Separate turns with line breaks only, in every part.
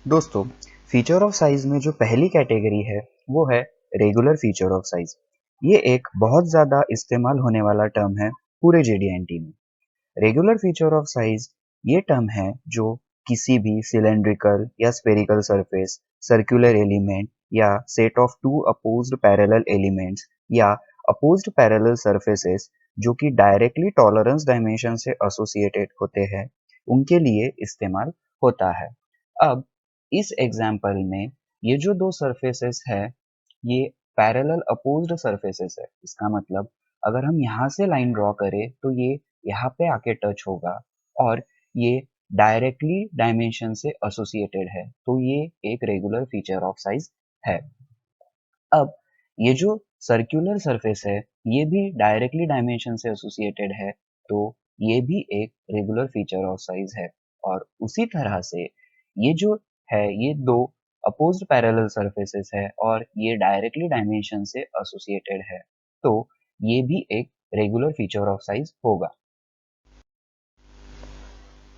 दोस्तों, feature of size में जो पहली कैटेगरी है वो है रेगुलर फीचर ऑफ साइज। ये एक बहुत ज़्यादा इस्तेमाल होने वाला टर्म है पूरे JD&T में। रेगुलर फीचर ऑफ साइज ये टर्म है जो किसी भी सिलेंड्रिकल या स्फेरिकल सरफेस, सर्कुलर एलिमेंट या set of two opposed parallel elements या अपोज्ड पैरेलल सरफेसेस जो कि डायरेक्टली टॉलरेंस डायमेंशन से एसोसिएटेड होते हैं, उनके लिए इस्तेमाल होता है। अब इस एग्जाम्पल में ये जो दो सरफेसेस है ये पैरेलल अपोज्ड सरफेसेस है। इसका मतलब अगर हम यहाँ से लाइन ड्रॉ करें तो ये यहाँ पे आके टच होगा और ये डायरेक्टली डायमेंशन से एसोसिएटेड है, तो ये एक रेगुलर फीचर ऑफ साइज है। अब ये जो सर्कुलर सरफेस है ये भी डायरेक्टली डायमेंशन से एसोसिएटेड है, तो ये भी एक रेगुलर फीचर ऑफ साइज है। और उसी तरह से ये जो है ये दो अपोज्ड पैरेलल सरफेसेस है और ये डायरेक्टली डायमेंशन से एसोसिएटेड है, तो ये भी एक रेगुलर फीचर ऑफ साइज होगा।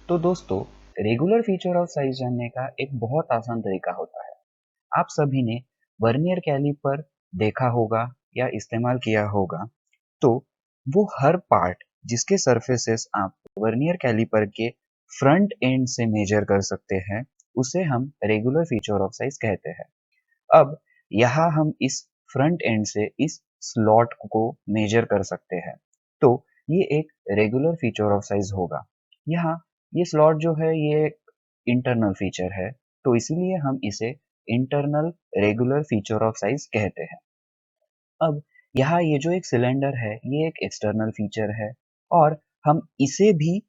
तो दोस्तों, रेगुलर फीचर ऑफ साइज जानने का एक बहुत आसान तरीका होता है। आप सभी ने वर्नियर कैलिपर देखा होगा या इस्तेमाल किया होगा, तो वो हर पार्ट जिसके सरफेसेस आप वर्नियर कैलिपर के फ्रंट एंड से मेजर कर सकते हैं, उसे हम रेगुलर फीचर ऑफ साइज कहते हैं। अब यहाँ हम इस फ्रंट एंड से इस स्लॉट को मेजर कर सकते हैं, तो ये एक रेगुलर फीचर ऑफ साइज होगा। यहाँ ये स्लॉट जो है ये एक इंटरनल फीचर है, तो इसीलिए हम इसे internal regular feature of size कहते हैं। अब यहाँ ये जो एक सिलेंडर है ये एक एक्सटर्नल फीचर है और हम इसे भी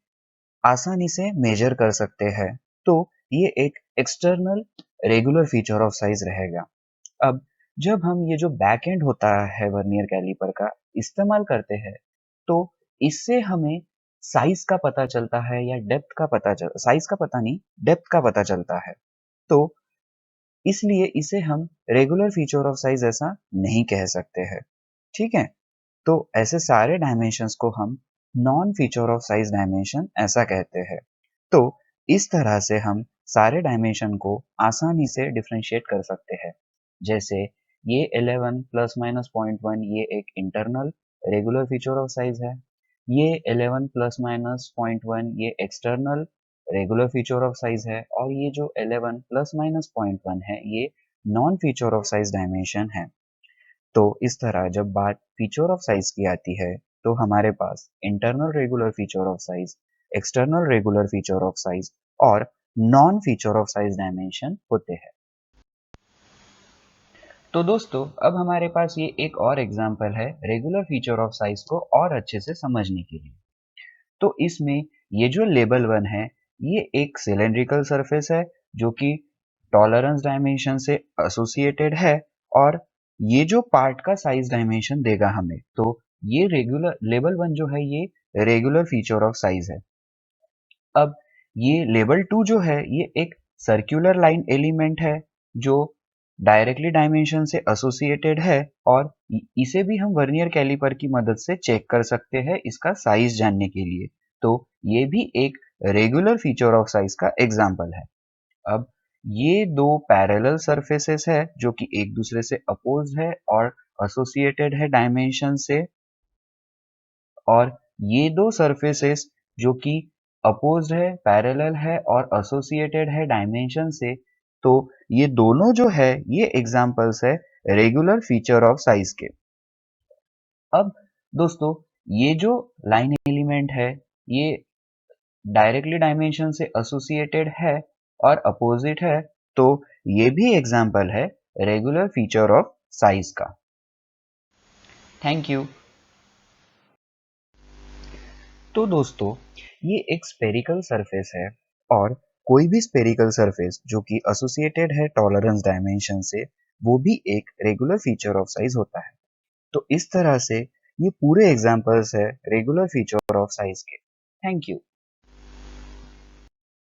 आसानी से मेजर कर सकते हैं, तो ये एक external regular feature of size रहेगा। अब जब हम ये जो बैक एंड होता है वर्नियर कैलिपर का इस्तेमाल करते हैं, तो इससे हमें साइज का पता चलता है या डेप्थ का पता चल साइज का पता नहीं, डेप्थ का पता चलता है। तो इसलिए इसे हम रेगुलर फीचर ऑफ साइज ऐसा नहीं कह सकते हैं। ठीक है, तो ऐसे सारे डायमेंशंस को हम non feature of size dimension ऐसा कहते हैं। तो इस तरह से हम सारे डायमेंशन को आसानी से डिफरेंशिएट कर सकते हैं। जैसे ये 11 प्लस माइनस 0.1 ये एक internal regular feature of size है। ये 11 प्लस माइनस 0.1 ये external regular feature of size है और ये जो 11 प्लस माइनस 0.1 है ये non feature of size dimension है। तो इस तरह जब बात फीचर ऑफ साइज की आती है, तो हमारे पास internal regular feature of size, external regular feature of size और non feature of size dimension होते हैं। तो दोस्तों, अब हमारे पास ये एक और एग्जांपल है रेगुलर फीचर ऑफ साइज को और अच्छे से समझने के लिए। तो इसमें ये जो लेबल 1 है ये एक सिलेंड्रिकल सरफेस है जो कि टॉलरेंस डायमेंशन से एसोसिएटेड है और ये जो पार्ट का साइज डायमेंशन देगा हमें, तो ये रेगुलर लेबल 1 जो है ये रेगुलर फीचर ऑफ साइज है। अब ये लेबल 2 जो है ये एक सर्कुलर लाइन एलिमेंट है जो डायरेक्टली डायमेंशन से एसोसिएटेड है और इसे भी हम वर्नियर कैलिपर की मदद से चेक कर सकते हैं इसका साइज जानने के लिए। तो ये भी एक रेगुलर फीचर ऑफ साइज का एग्जाम्पल है। अब ये दो पैरेलल सरफेसेस है जो कि एक दूसरे से अपोज है और एसोसिएटेड है डायमेंशन से, और ये दो सरफेसेस जो कि अपोज्ड है, पैरेलल है और एसोसिएटेड है डायमेंशन से, तो ये दोनों जो है ये एग्जांपल्स है रेगुलर फीचर ऑफ साइज के। अब दोस्तों, ये जो लाइन एलिमेंट है ये डायरेक्टली डायमेंशन से एसोसिएटेड है और अपोजिट है, तो ये भी एग्जांपल है रेगुलर फीचर ऑफ साइज का। Thank you. तो दोस्तों, ये एक स्पेरिकल सरफेस है और कोई भी स्पेरिकल सरफेस जो कि एसोसिएटेड है टॉलरेंस डायमेंशन से, वो भी एक रेगुलर फीचर ऑफ साइज होता है। तो इस तरह से ये पूरे एग्जांपल्स है रेगुलर फीचर ऑफ साइज के। Thank you.